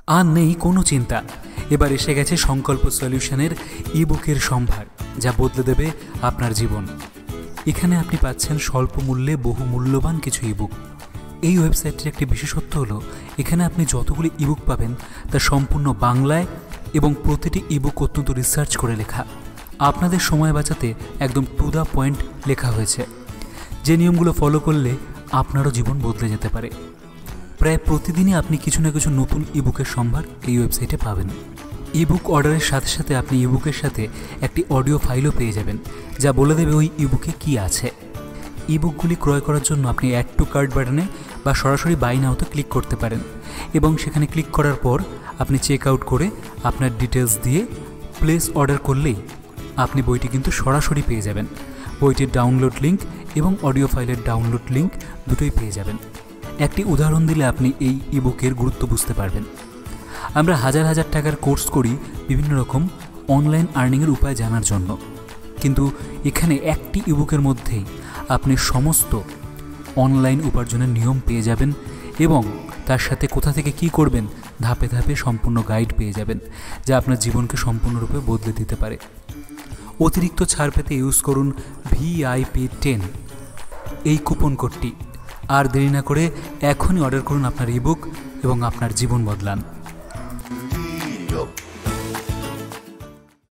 আর নেই কোনো চিন্তা, এবার এসে গেছে সংকল্প সলিউশনের ইবুকের সম্ভার, যা বদলে দেবে আপনার জীবন। এখানে আপনি পাচ্ছেন স্বল্প মূল্যে বহু মূল্যবান কিছু ইবুক। এই ওয়েবসাইটটির একটি বিশেষত্ব হলো এখানে আপনি যতগুলি ইবুক পাবেন তা সম্পূর্ণ বাংলায় এবং প্রতিটি ইবুক অত্যন্ত রিসার্চ করে লেখা। আপনাদের সময় বাঁচাতে একদম টু দ্য পয়েন্ট লেখা হয়েছে, যে নিয়মগুলো ফলো করলে আপনারও জীবন বদলে যেতে পারে। প্রায় প্রতিদিনই আপনি কিছু না কিছু নতুন ইবুকের সম্ভার এই ওয়েবসাইটে পাবেন। ইবুক অর্ডারের সাথে সাথে আপনি ইবুকের সাথে একটি অডিও ফাইলও পেয়ে যাবেন, যা বলে দেবে ওই ইবুকে কী আছে। ইবুকগুলি ক্রয় করার জন্য আপনি অ্যাড টু কার্ট বাটনে বা সরাসরি বাই নাওতে ক্লিক করতে পারেন এবং সেখানে ক্লিক করার পর আপনি চেক আউট করে আপনার ডিটেলস দিয়ে প্লেস অর্ডার করলেই আপনি বইটি কিন্তু সরাসরি পেয়ে যাবেন। বইটির ডাউনলোড লিঙ্ক এবং অডিও ফাইলের ডাউনলোড লিঙ্ক দুটোই পেয়ে যাবেন। একটি উদাহরণ দিলে আপনি এই ইবুকের গুরুত্ব বুঝতে পারবেন। আমরা হাজার হাজার টাকার কোর্স করি বিভিন্ন রকম অনলাইন আর্নিংয়ের উপায় জানার জন্য, কিন্তু এখানে একটি ইবুকের মধ্যেই আপনি সমস্ত অনলাইন উপার্জনের নিয়ম পেয়ে যাবেন এবং তার সাথে কোথা থেকে কি করবেন ধাপে ধাপে সম্পূর্ণ গাইড পেয়ে যাবেন, যা আপনার জীবনকে সম্পূর্ণরূপে বদলে দিতে পারে। অতিরিক্ত ছাড় পেতে ইউজ করুন VIP10 এই কুপন কোডটি। আর দেরি না করে এখনই অর্ডার করুন আপনার ইবুক এবং আপনার জীবন বদলান।